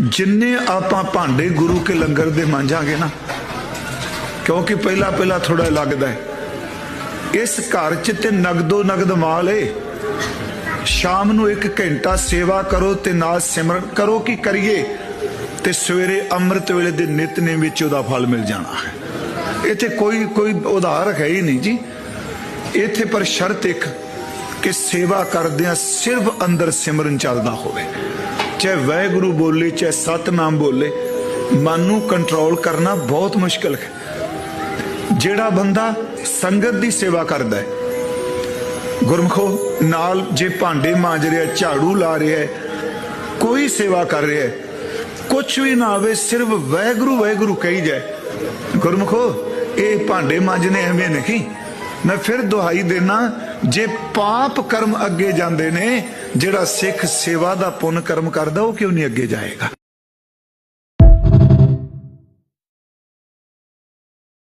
जिन्ने आपां भांडे गुरु के लंगर दे मांजांगे ना, क्योंकि पहला पहला थोड़ा लगदा है इस घर च ते नगदो नगद माल है। शाम नूं 1 घंटा सेवा करो ते नाल सिमरन करो कि करिए ते सवेरे अमृत वेले दे नितनेम विच उहदा फल मिल जाना है। इत्थे कोई उधार है ही नहीं जी। इत्थे पर शर्त एक कि सेवा करदियां सिर्फ अंदर सिमरन चलदा होवे, चाहे वाहिगुरू बोले चाहे सतनाम बोले, मन नूं कंट्रोल करना बहुत मुश्किल है। जेड़ा बंदा संगत दी सेवा करदा है, गुरमुखो नाल जे भांडे मांज रहा है, झाड़ू ला रहा है, कोई सेवा कर रहा है, कुछ भी ना आवे सिर्फ वाहिगुरू वाहिगुरू कही जाए, गुरमुखो ये भांडे मांजने एवें नहीं। मैं फिर दुहाई देना, जे पाप कर्म अगे जाते ने, जेड़ा सिख सेवा दा पुण्य कर्म करदा वो क्यों नहीं अगे जाएगा।